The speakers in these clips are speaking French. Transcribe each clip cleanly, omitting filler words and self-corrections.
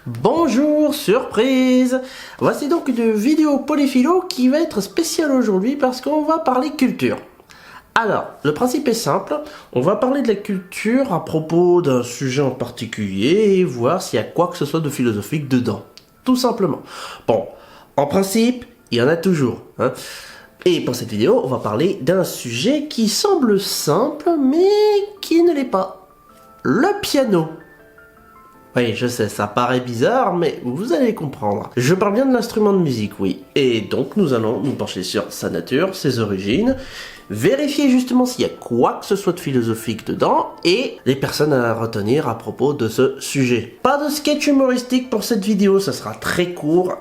Bonjour, surprise! Voici donc une vidéo polyphilo qui va être spéciale aujourd'hui parce qu'on va parler culture. Alors, le principe est simple, on va parler de la culture à propos d'un sujet en particulier et voir s'il y a quoi que ce soit de philosophique dedans. Tout simplement. Bon, en principe, il y en a toujours, hein. Et pour cette vidéo, on va parler d'un sujet qui semble simple, mais qui ne l'est pas. Le piano. Oui, je sais, ça paraît bizarre, mais vous allez comprendre. Je parle bien de l'instrument de musique, oui. Et donc, nous allons nous pencher sur sa nature, ses origines, vérifier justement s'il y a quoi que ce soit de philosophique dedans, et les personnes à retenir à propos de ce sujet. Pas de sketch humoristique pour cette vidéo, ça sera très court,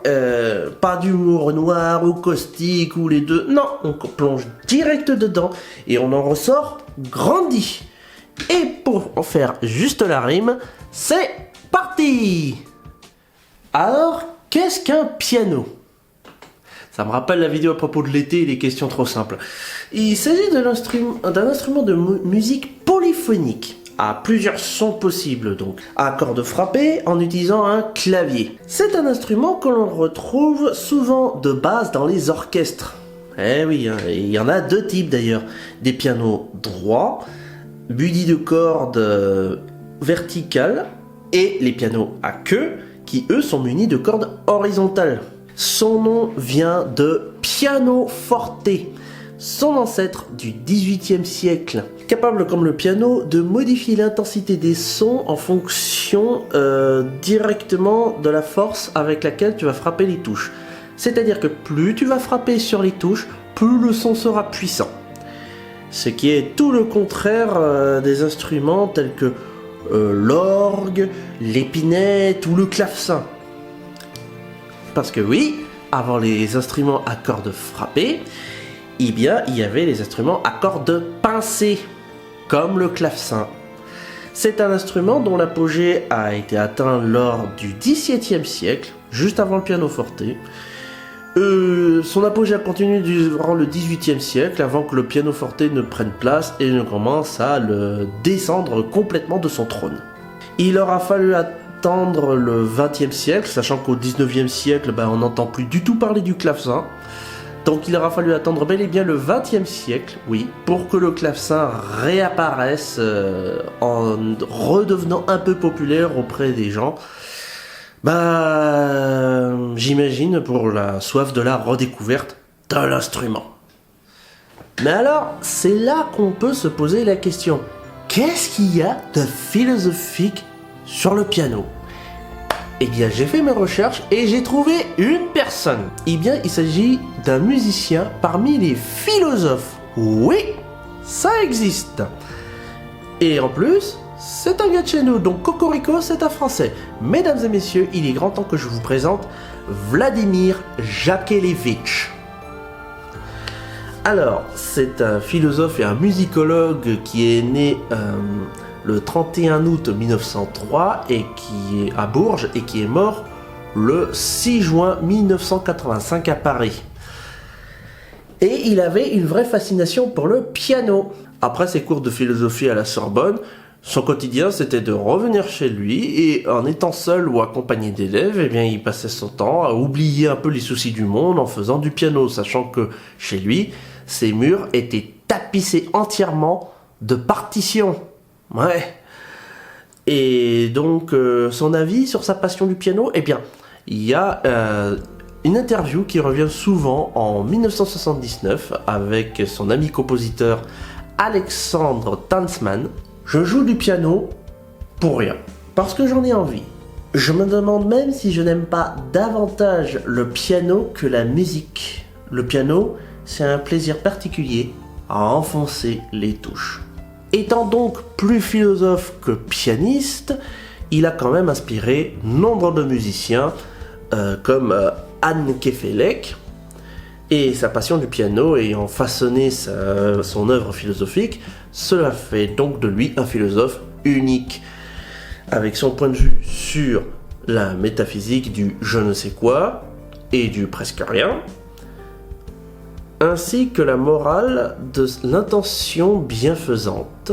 pas d'humour noir ou caustique ou les deux. Non, on plonge direct dedans, et on en ressort grandi. Et pour en faire juste la rime, c'est parti! Alors, qu'est-ce qu'un piano? Ça me rappelle la vidéo à propos de l'été et les questions trop simples. Il s'agit d'un instrument de musique polyphonique, à plusieurs sons possibles donc, à cordes frappées en utilisant un clavier. C'est un instrument que l'on retrouve souvent de base dans les orchestres. Eh oui, hein, il y en a deux types d'ailleurs. Des pianos droits, munis de cordes verticales, et les pianos à queue, qui eux sont munis de cordes horizontales. Son nom vient de pianoforte, son ancêtre du XVIIIe siècle, capable comme le piano de modifier l'intensité des sons en fonction directement de la force avec laquelle tu vas frapper les touches. C'est-à-dire que plus tu vas frapper sur les touches, plus le son sera puissant. Ce qui est tout le contraire des instruments tels que l'orgue, l'épinette ou le clavecin. Parce que oui, avant les instruments à cordes frappées, eh bien, il y avait les instruments à cordes pincées, comme le clavecin. C'est un instrument dont l'apogée a été atteint lors du XVIIe siècle, juste avant le pianoforte. Son apogée a continué durant le XVIIIe siècle, avant que le pianoforte ne prenne place et ne commence à le descendre complètement de son trône. Il aura fallu attendre le XXe siècle, sachant qu'au XIXe siècle, on n'entend plus du tout parler du clavecin. Donc il aura fallu attendre bel et bien le XXe siècle, oui, pour que le clavecin réapparaisse en redevenant un peu populaire auprès des gens. J'imagine pour la soif de la redécouverte de l'instrument. Mais alors, c'est là qu'on peut se poser la question. Qu'est-ce qu'il y a de philosophique sur le piano? Eh bien, j'ai fait mes recherches et j'ai trouvé une personne. Eh bien, il s'agit d'un musicien parmi les philosophes. Oui, ça existe. Et en plus, c'est un gars de chez nous, donc Cocorico, c'est un Français. Mesdames et messieurs, il est grand temps que je vous présente Vladimir Jakelevitch. Alors, c'est un philosophe et un musicologue qui est né le 31 août 1903 et qui est à Bourges et qui est mort le 6 juin 1985 à Paris. Et il avait une vraie fascination pour le piano. Après ses cours de philosophie à la Sorbonne, son quotidien, c'était de revenir chez lui et en étant seul ou accompagné d'élèves, eh bien, il passait son temps à oublier un peu les soucis du monde en faisant du piano, sachant que chez lui, ses murs étaient tapissés entièrement de partitions. Ouais. Et donc, son avis sur sa passion du piano, eh bien, il y a une interview qui revient souvent en 1979 avec son ami compositeur Alexandre Tansman. Je joue du piano pour rien, parce que j'en ai envie. Je me demande même si je n'aime pas davantage le piano que la musique. Le piano, c'est un plaisir particulier à enfoncer les touches. Étant donc plus philosophe que pianiste, il a quand même inspiré nombre de musiciens comme Anne Kefelec, et sa passion du piano ayant façonné son œuvre philosophique, cela fait donc de lui un philosophe unique, avec son point de vue sur la métaphysique du je ne sais quoi et du presque rien, ainsi que la morale de l'intention bienfaisante,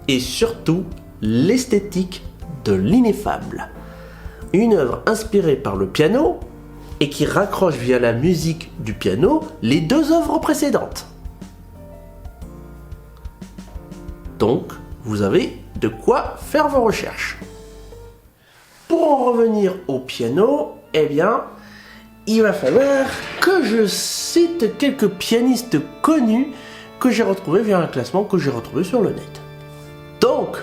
et surtout l'esthétique de l'ineffable. une œuvre inspirée par le piano et qui raccroche via la musique du piano les deux œuvres précédentes. Donc, vous avez de quoi faire vos recherches. Pour en revenir au piano, eh bien, il va falloir que je cite quelques pianistes connus que j'ai retrouvés via un classement que j'ai retrouvé sur le net. Donc,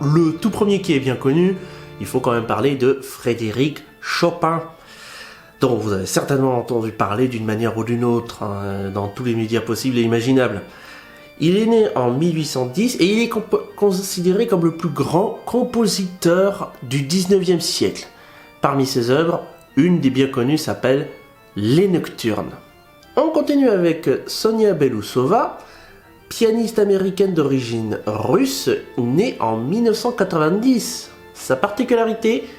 le tout premier qui est bien connu, il faut quand même parler de Frédéric Chopin, dont vous avez certainement entendu parler d'une manière ou d'une autre dans tous les médias possibles et imaginables. Il est né en 1810 et il est considéré comme le plus grand compositeur du 19e siècle. Parmi ses œuvres, une des bien connues s'appelle Les Nocturnes. On continue avec Sonia Belousova, pianiste américaine d'origine russe, née en 1990. Sa particularité,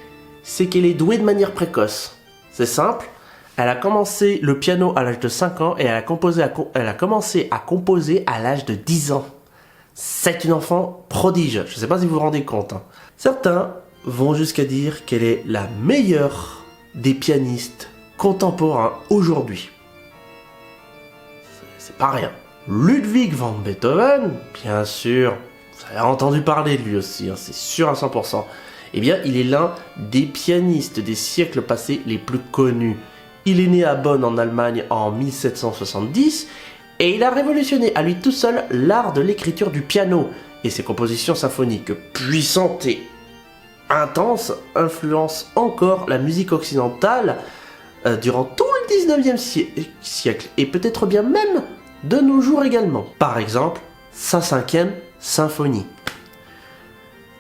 c'est qu'elle est douée de manière précoce. C'est simple, elle a commencé le piano à l'âge de 5 ans et elle a commencé à composer à l'âge de 10 ans. C'est une enfant prodige, je ne sais pas si vous vous rendez compte. Certains vont jusqu'à dire qu'elle est la meilleure des pianistes contemporains aujourd'hui. C'est pas rien. Ludwig van Beethoven, bien sûr, vous avez entendu parler de lui aussi, c'est sûr à 100%. Eh bien, il est l'un des pianistes des siècles passés les plus connus. Il est né à Bonn en Allemagne en 1770 et il a révolutionné à lui tout seul l'art de l'écriture du piano et ses compositions symphoniques puissantes et intenses influencent encore la musique occidentale durant tout le 19e siècle et peut-être bien même de nos jours également. Par exemple, sa 5e symphonie.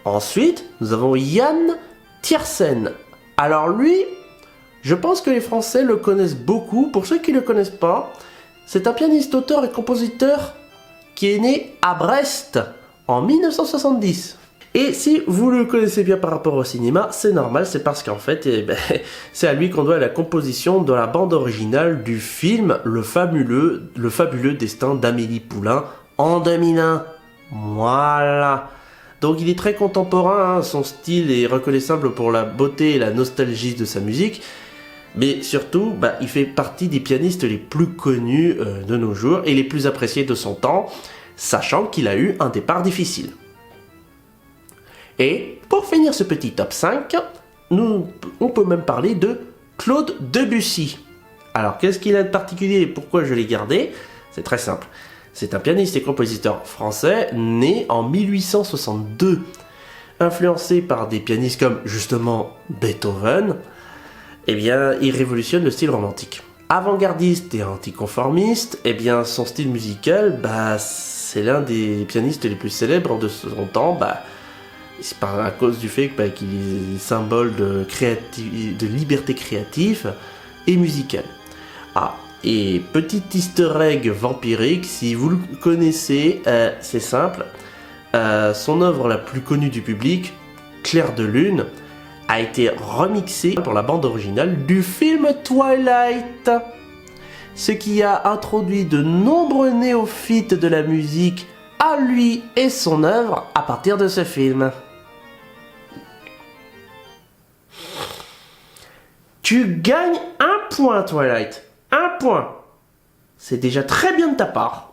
Ensuite, nous avons Yann Tiersen. Alors lui, je pense que les Français le connaissent beaucoup. Pour ceux qui ne le connaissent pas, c'est un pianiste, auteur et compositeur qui est né à Brest en 1970. Et si vous le connaissez bien par rapport au cinéma, c'est normal, c'est parce qu'en fait, c'est à lui qu'on doit la composition de la bande originale du film Le fabuleux destin d'Amélie Poulain en 2001. Voilà. Donc il est très contemporain, son style est reconnaissable pour la beauté et la nostalgie de sa musique, mais surtout, il fait partie des pianistes les plus connus de nos jours et les plus appréciés de son temps, sachant qu'il a eu un départ difficile. Et pour finir ce petit top 5, on peut même parler de Claude Debussy. Alors qu'est-ce qu'il a de particulier et pourquoi je l'ai gardé? C'est très simple. C'est un pianiste et compositeur français né en 1862. Influencé par des pianistes comme justement Beethoven, eh bien, il révolutionne le style romantique. Avant-gardiste et anticonformiste, eh bien, son style musical, c'est l'un des pianistes les plus célèbres de son temps. C'est à cause du fait qu'il est symbole de liberté créative et musicale. Et petit easter egg vampirique, si vous le connaissez, c'est simple. Son œuvre la plus connue du public, Clair de Lune, a été remixée pour la bande originale du film Twilight. Ce qui a introduit de nombreux néophytes de la musique à lui et son œuvre à partir de ce film. Tu gagnes 1 point, Twilight. 1 point. C'est déjà très bien de ta part.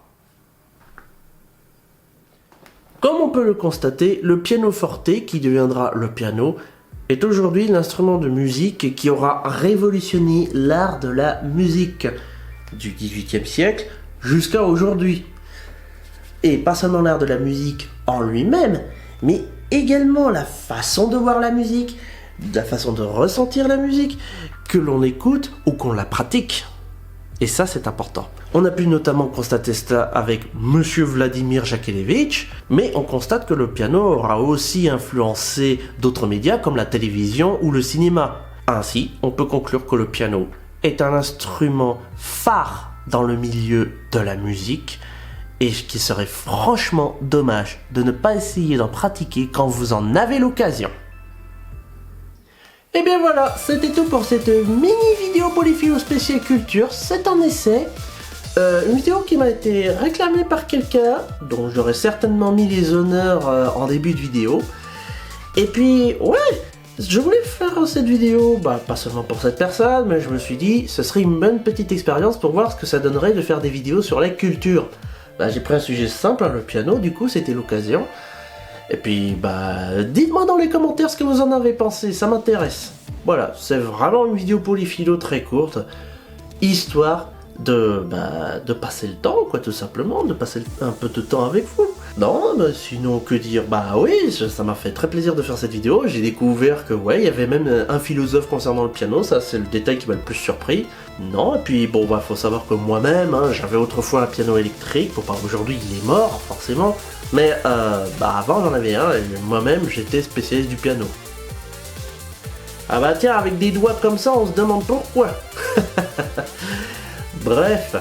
Comme on peut le constater, le pianoforte, qui deviendra le piano, est aujourd'hui l'instrument de musique qui aura révolutionné l'art de la musique du XVIIIe siècle jusqu'à aujourd'hui. Et pas seulement l'art de la musique en lui-même, mais également la façon de voir la musique, la façon de ressentir la musique, que l'on écoute ou qu'on la pratique. Et ça, c'est important. On a pu notamment constater cela avec Monsieur Vladimir Jakelevitch, mais on constate que le piano aura aussi influencé d'autres médias comme la télévision ou le cinéma. Ainsi, on peut conclure que le piano est un instrument phare dans le milieu de la musique et qu'il serait franchement dommage de ne pas essayer d'en pratiquer quand vous en avez l'occasion. Et bien voilà, c'était tout pour cette mini vidéo Polyphilo spéciale culture. C'est un essai, une vidéo qui m'a été réclamée par quelqu'un, dont j'aurais certainement mis les honneurs en début de vidéo. Et puis, ouais, Je voulais faire cette vidéo, pas seulement pour cette personne, mais je me suis dit, ce serait une bonne petite expérience pour voir ce que ça donnerait de faire des vidéos sur la culture. J'ai pris un sujet simple, hein, le piano, du coup c'était l'occasion. Et puis, dites-moi dans les commentaires ce que vous en avez pensé, ça m'intéresse. Voilà, c'est vraiment une vidéo polyphilo très courte, histoire de passer le temps, quoi, tout simplement, de passer un peu de temps avec vous. Non, sinon, que dire? Oui, ça m'a fait très plaisir de faire cette vidéo. J'ai découvert que, ouais, il y avait même un philosophe concernant le piano, ça c'est le détail qui m'a le plus surpris. Non, et puis, faut savoir que moi-même, hein, j'avais autrefois un piano électrique, aujourd'hui il est mort, forcément, mais avant j'en avais un, et moi-même j'étais spécialiste du piano. Ah tiens, avec des doigts comme ça, on se demande pourquoi. Bref,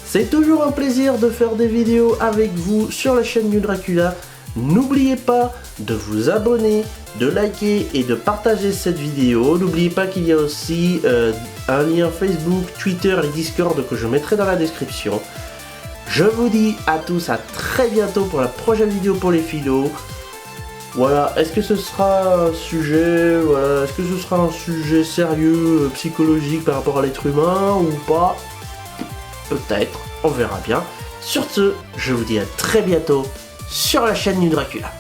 c'est toujours un plaisir de faire des vidéos avec vous sur la chaîne New Dracula. N'oubliez pas de vous abonner, de liker et de partager cette vidéo. N'oubliez pas qu'il y a aussi un lien Facebook, Twitter et Discord que je mettrai dans la description. Je vous dis à tous à très bientôt pour la prochaine vidéo pour les philos. Voilà, est-ce que ce sera un sujet, sérieux, psychologique par rapport à l'être humain ou pas? Peut-être, on verra bien. Sur ce, je vous dis à très bientôt sur la chaîne New Dracula.